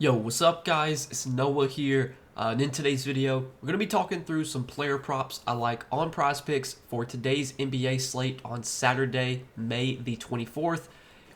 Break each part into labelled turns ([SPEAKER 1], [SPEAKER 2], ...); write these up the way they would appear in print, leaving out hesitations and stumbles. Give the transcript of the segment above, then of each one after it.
[SPEAKER 1] Yo, what's up guys? It's Noah here, and in today's video, we're going to be talking through some player props I like on Prizepicks for today's NBA slate on Saturday, May the 24th.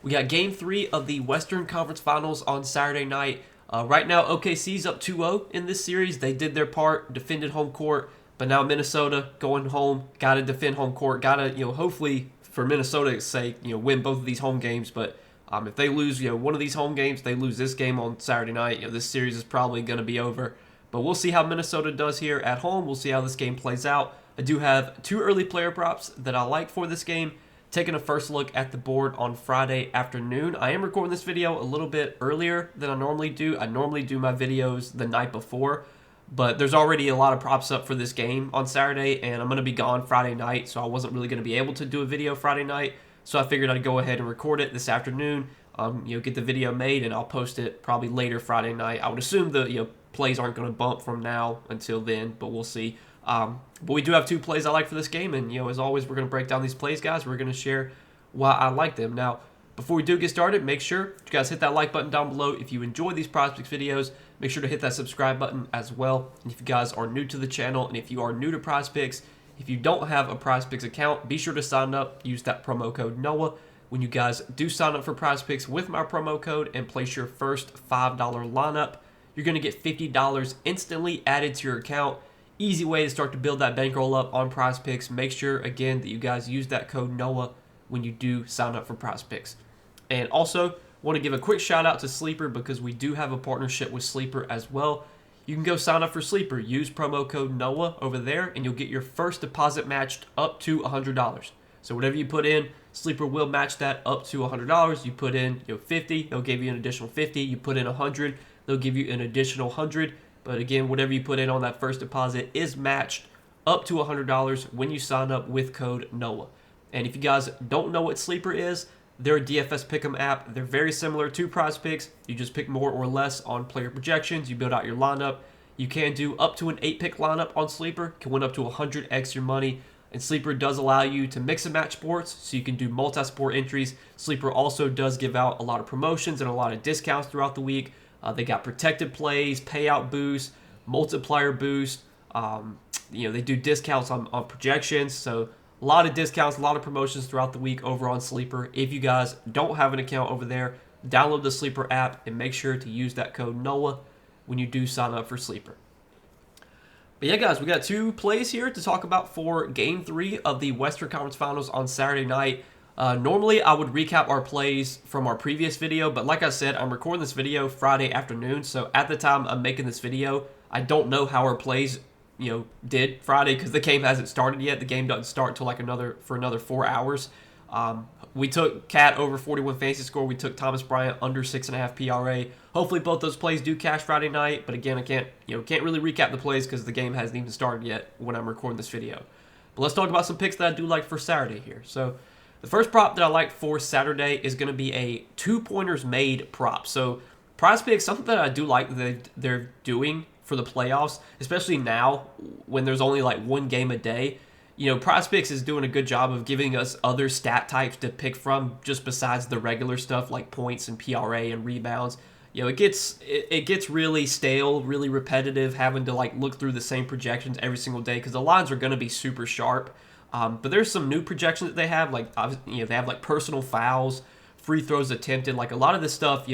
[SPEAKER 1] We got Game 3 of the Western Conference Finals on Saturday night. Right now, OKC's up 2-0 in this series. They did their part, defended home court, but now Minnesota going home, got to defend home court, got to, hopefully for Minnesota's sake, win both of these home games, but if they lose, one of these home games, they lose this game on Saturday night, this series is probably going to be over. But we'll see how Minnesota does here at home. We'll see how this game plays out. I do have two early player props that I like for this game. Taking a first look at the board on Friday afternoon. I am recording this video a little bit earlier than I normally do. I normally do my videos the night before, but there's already a lot of props up for this game on Saturday, and I'm going to be gone Friday night, so I wasn't really going to be able to do a video Friday night. So I figured I'd go ahead and record it this afternoon, get the video made, and I'll post it probably later Friday night. I would assume the plays aren't going to bump from now until then, but we'll see. But we do have two plays I like for this game, and as always, we're going to break down these plays, guys. We're going to share why I like them. Now, before we do get started, make sure you guys hit that like button down below. If you enjoy these Prizepicks videos, make sure to hit that subscribe button as well. And if you guys are new to the channel, and if you are new to Prizepicks, if you don't have a Prizepicks account, be sure to sign up. Use that promo code NOAH. When you guys do sign up for Prizepicks with my promo code and place your first $5 lineup, you're going to get $50 instantly added to your account. Easy way to start to build that bankroll up on Prizepicks. Make sure, again, that you guys use that code NOAH when you do sign up for Prizepicks. And also, want to give a quick shout out to Sleeper because we do have a partnership with Sleeper as well. You can go sign up for Sleeper. Use promo code NOAH over there, and you'll get your first deposit matched up to $100. So whatever you put in, Sleeper will match that up to $100. You put in 50, they'll give you an additional 50. You put in 100, they'll give you an additional 100. But again, whatever you put in on that first deposit is matched up to $100 when you sign up with code NOAH. And if you guys don't know what Sleeper is, they're a DFS Pick'em app. They're very similar to Prizepicks. You just pick more or less on player projections. You build out your lineup. You can do up to an 8-pick lineup on Sleeper. Can win up to 100x your money. And Sleeper does allow you to mix and match sports, so you can do multi-sport entries. Sleeper also does give out a lot of promotions and a lot of discounts throughout the week. They got protected plays, payout boost, multiplier boost. They do discounts on projections. So a lot of discounts, a lot of promotions throughout the week over on Sleeper. If you guys don't have an account over there, download the Sleeper app and make sure to use that code NOAH when you do sign up for Sleeper. But yeah, guys, we got two plays here to talk about for Game 3 of the Western Conference Finals on Saturday night. Normally, I would recap our plays from our previous video, but like I said, I'm recording this video Friday afternoon, so at the time I'm making this video, I don't know how our plays did Friday because the game hasn't started yet. The game doesn't start till another 4 hours. We took Cat over 41 fantasy score. We took Thomas Bryant under 6.5 PRA. Hopefully both those plays do cash Friday night. But again, I can't really recap the plays because the game hasn't even started yet when I'm recording this video. But let's talk about some picks that I do like for Saturday here. So the first prop that I like for Saturday is going to be a 2-pointers made prop. So Prizepicks, something that I do like that they're doing for the playoffs, especially now when there's only like one game a day. Prizepicks is doing a good job of giving us other stat types to pick from just besides the regular stuff like points and PRA and rebounds. It gets really stale, really repetitive having to like look through the same projections every single day because the lines are going to be super sharp. But there's some new projections that they have, like they have like personal fouls, free throws attempted, like a lot of this stuff,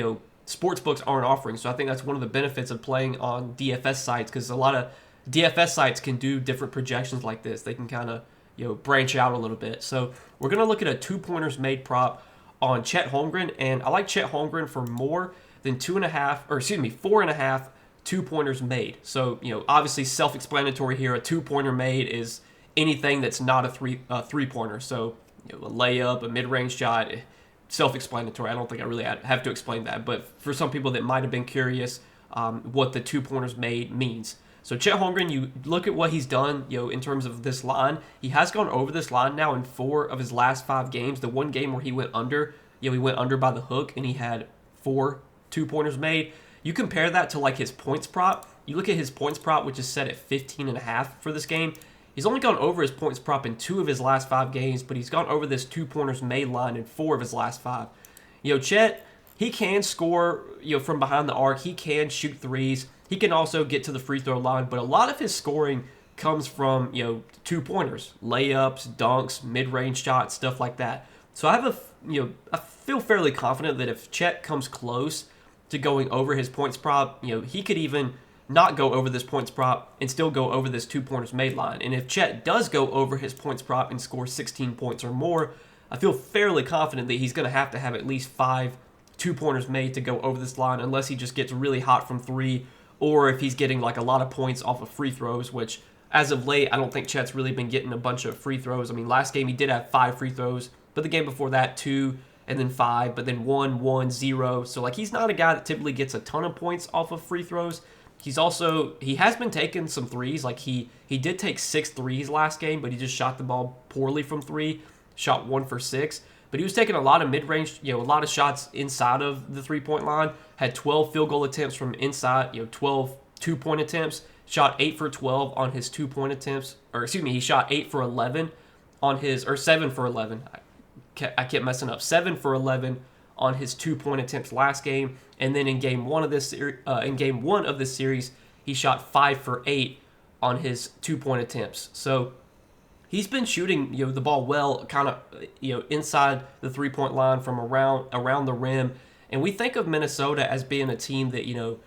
[SPEAKER 1] sportsbooks aren't offering. So I think that's one of the benefits of playing on DFS sites because a lot of DFS sites can do different projections like this. They can kind of branch out a little bit. So we're gonna look at a 2-pointers made prop on Chet Holmgren, and I like Chet Holmgren for more than 4.5 2-pointers made. So obviously self-explanatory here. A 2-pointer made is anything that's not a three-pointer. So a layup, a mid-range shot. Self-explanatory. I don't think I really have to explain that. But for some people that might have been curious what the 2-pointers made means. So Chet Holmgren, you look at what he's done, in terms of this line. He has gone over this line now in 4 of his last 5 games. The one game where he went under, he went under by the hook, and he had 4 2-pointers made. You compare that to like his points prop. You look at his points prop, which is set at 15.5 for this game. He's only gone over his points prop in 2 of his last 5 games, but he's gone over this 2-pointers made line in 4 of his last 5. Chet, he can score, from behind the arc. He can shoot threes. He can also get to the free throw line, but a lot of his scoring comes from, two-pointers, layups, dunks, mid-range shots, stuff like that. So I feel fairly confident that if Chet comes close to going over his points prop, he could even not go over this points prop and still go over this two-pointers made line. And if Chet does go over his points prop and score 16 points or more, I feel fairly confident that he's going to have at least 5 two-pointers made to go over this line, unless he just gets really hot from 3, or if he's getting like a lot of points off of free throws, which as of late, I don't think Chet's really been getting a bunch of free throws. I mean, last game he did have 5 free throws, but the game before that, 2, and then 5, but then 1, 1, 0. So, like, he's not a guy that typically gets a ton of points off of free throws. He has been taking some threes. Like, he did take 6 threes last game, but he just shot the ball poorly from 3, shot 1 for 6. But he was taking a lot of mid-range, a lot of shots inside of the three-point line, had 12 field goal attempts from inside, 12 two-point attempts, shot 8 for 12 on his two-point attempts, or excuse me, he shot 8 for 11 on his, or 7 for 11. I kept messing up. 7 for 11 on his two-point attempts last game, and then in game one of this series, he shot 5 for 8 on his two-point attempts. So he's been shooting the ball well, kind of inside the three-point line from around the rim, and we think of Minnesota as being a team that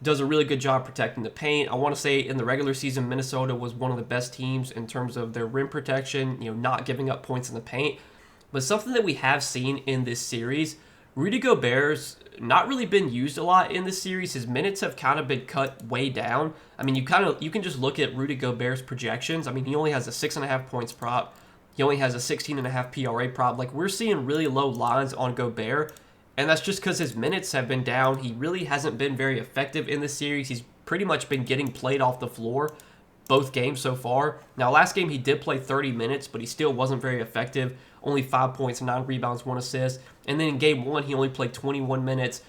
[SPEAKER 1] does a really good job protecting the paint. I want to say in the regular season, Minnesota was one of the best teams in terms of their rim protection, not giving up points in the paint. But something that we have seen in this series, Rudy Gobert's not really been used a lot in this series. His minutes have kind of been cut way down. I mean, you can just look at Rudy Gobert's projections. I mean, he only has a 6.5 points prop. He only has a 16.5 PRA prop. Like, we're seeing really low lines on Gobert, and that's just because his minutes have been down. He really hasn't been very effective in this series. He's pretty much been getting played off the floor both games so far. Now, last game he did play 30 minutes, but he still wasn't very effective. Only 5 points, 9 rebounds, 1 assist. And then in game 1, he only played 21 minutes.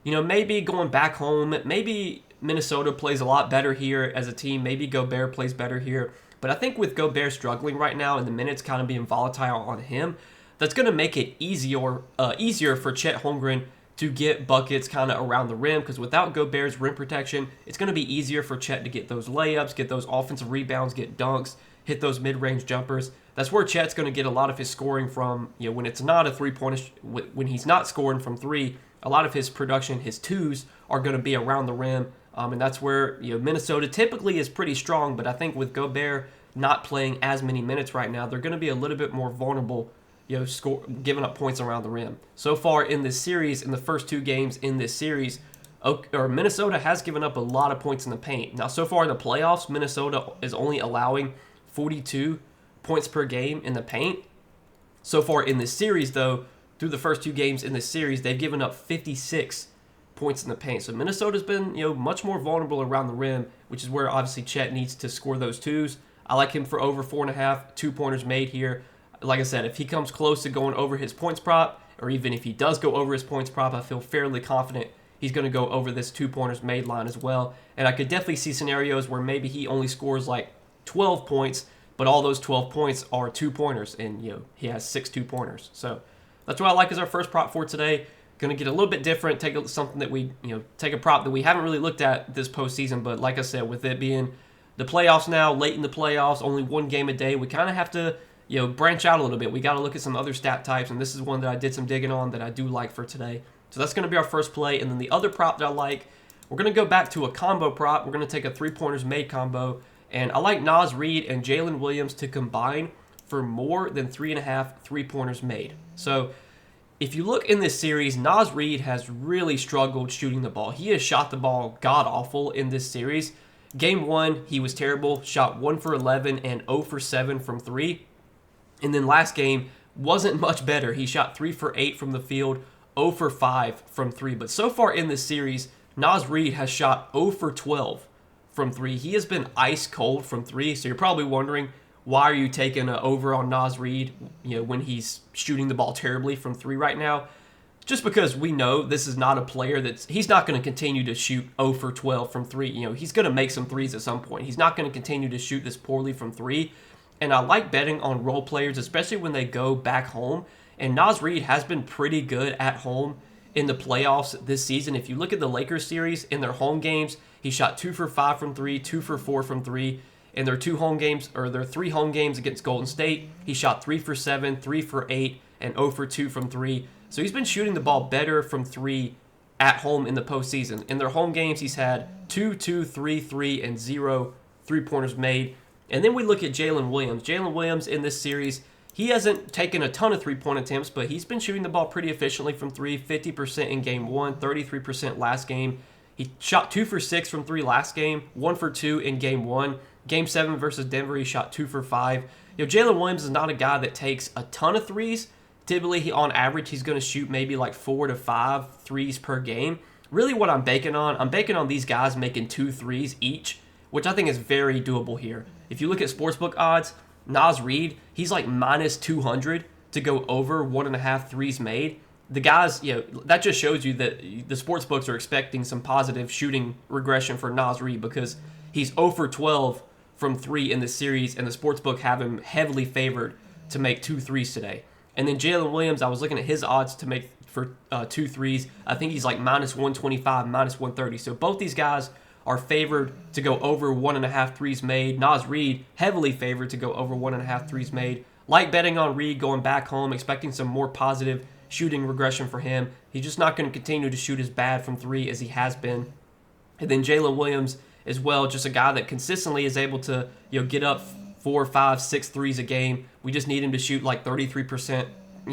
[SPEAKER 1] Maybe going back home, maybe Minnesota plays a lot better here as a team. Maybe Gobert plays better here. But I think with Gobert struggling right now and the minutes kind of being volatile on him, that's going to make it easier for Chet Holmgren to get buckets kind of around the rim, because without Gobert's rim protection, it's going to be easier for Chet to get those layups, get those offensive rebounds, get dunks, hit those mid-range jumpers. That's where Chet's going to get a lot of his scoring from. When it's not a three-pointer, when he's not scoring from 3, a lot of his production, his twos, are going to be around the rim. And that's where Minnesota typically is pretty strong, but I think with Gobert not playing as many minutes right now, they're going to be a little bit more vulnerable, giving up points around the rim. So far in this series, in the first 2 games in this series, Minnesota has given up a lot of points in the paint. Now, so far in the playoffs, Minnesota is only allowing 42 points per game in the paint. So far in this series, though, through the first 2 games in this series, they've given up 56 points in the paint. So Minnesota's been, much more vulnerable around the rim, which is where obviously Chet needs to score those twos. I like him for over 4.5 2-pointers made here. Like I said, if he comes close to going over his points prop, or even if he does go over his points prop, I feel fairly confident he's going to go over this 2-pointers made line as well. And I could definitely see scenarios where maybe he only scores like 12 points, but all those 12 points are 2-pointers, and he has 6 2-pointers. So that's what I like as our first prop for today. Going to get a little bit different, take something that we, take a prop that we haven't really looked at this postseason, but like I said, with it being the playoffs now, late in the playoffs, only 1 game a day, we kind of have to branch out a little bit. We got to look at some other stat types, and this is one that I did some digging on that I do like for today. So that's going to be our first play, and then the other prop that I like, we're going to go back to a combo prop. We're going to take a 3-pointers made combo, and I like Naz Reid and Jalen Williams to combine for more than 3.5 3-pointers made. So if you look in this series, Naz Reid has really struggled shooting the ball. He has shot the ball god-awful in this series. Game 1, he was terrible, shot 1 for 11 and 0 for 7 from 3. And then last game wasn't much better. He shot 3 for 8 from the field, 0 for 5 from 3. But so far in this series, Naz Reid has shot 0 for 12 from 3. He has been ice cold from 3. So you're probably wondering, why are you taking an over on Naz Reid, when he's shooting the ball terribly from 3 right now? Just because we know this is not a player he's not going to continue to shoot 0 for 12 from 3. He's going to make some threes at some point. He's not going to continue to shoot this poorly from 3. And I like betting on role players, especially when they go back home. And Naz Reid has been pretty good at home in the playoffs this season. If you look at the Lakers series in their home games, he shot 2 for 5 from 3, 2 for 4 from 3. In their 3 home games against Golden State, he shot 3 for 7, 3 for 8, and 0 for 2 from 3. So he's been shooting the ball better from 3 at home in the postseason. In their home games, he's had 2, 2, 3, 3, and 0 3-pointers made. And then we look at Jalen Williams. Jalen Williams in this series, he hasn't taken a ton of 3-point attempts, but he's been shooting the ball pretty efficiently from 3, 50% in game 1, 33% last game. He shot 2 for 6 from 3 last game, 1 for 2 in game 1. Game 7 versus Denver, he shot 2 for 5. Jalen Williams is not a guy that takes a ton of threes. Typically, on average, he's going to shoot maybe like 4 to 5 threes per game. Really what I'm banking on these guys making 2 threes each, which I think is very doable here. If you look at sportsbook odds, Naz Reid, he's like minus 200 to go over 1.5 threes made. The guys, that just shows you that the sportsbooks are expecting some positive shooting regression for Naz Reid because he's 0 for 12 from 3 in the series, and the sportsbook have him heavily favored to make 2 threes today. And then Jalen Williams, I was looking at his odds to make for 2 threes. I think he's like minus 125, minus 130. So both these guys are favored to go over 1.5 threes made. Naz Reid, heavily favored to go over 1.5 threes made. Like betting on Reid going back home, expecting some more positive shooting regression for him. He's just not going to continue to shoot as bad from 3 as he has been. And then Jalen Williams as well, just a guy that consistently is able to get up 4, 5, 6 threes a game. We just need him to shoot like 33%,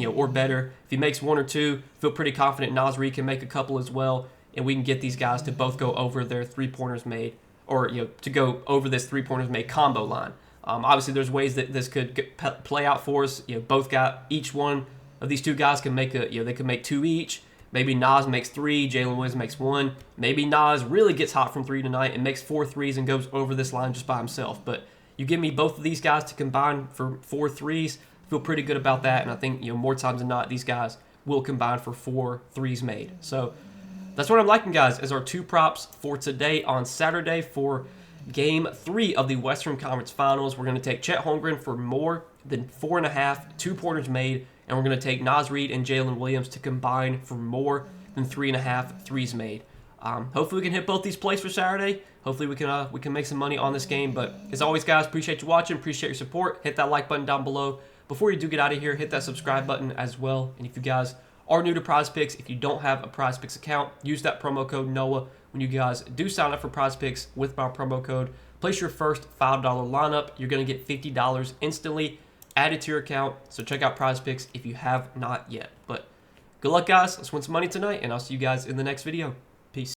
[SPEAKER 1] or better. If he makes 1 or 2, feel pretty confident Naz Reid can make a couple as well, and we can get these guys to both go over their 3-pointers made, or to go over this 3-pointers made combo line. Obviously, there's ways that this could play out for us. Each one of these 2 guys can make they can make 2 each. Maybe Naz makes 3, Jalen Williams makes 1. Maybe Naz really gets hot from 3 tonight and makes 4 threes and goes over this line just by himself. But you give me both of these guys to combine for 4 threes, feel pretty good about that. And I think more times than not, these guys will combine for 4 threes made. So that's what I'm liking, guys, as our 2 props for today on Saturday for Game 3 of the Western Conference Finals. We're going to take Chet Holmgren for more than 4.5 2-pointers made. And we're going to take Naz Reid and Jalen Williams to combine for more than 3.5 threes made. Hopefully we can hit both these plays for Saturday. Hopefully we can make some money on this game. But as always, guys, appreciate you watching. Appreciate your support. Hit that like button down below. Before you do get out of here, hit that subscribe button as well. And if you guys are new to Prizepicks, if you don't have a Prizepicks account, use that promo code NOAH when you guys do sign up for Prizepicks with my promo code. Place your first $5 lineup. You're going to get $50 instantly added to your account. So check out Prizepicks if you have not yet. But good luck, guys. Let's win some money tonight, and I'll see you guys in the next video. Peace.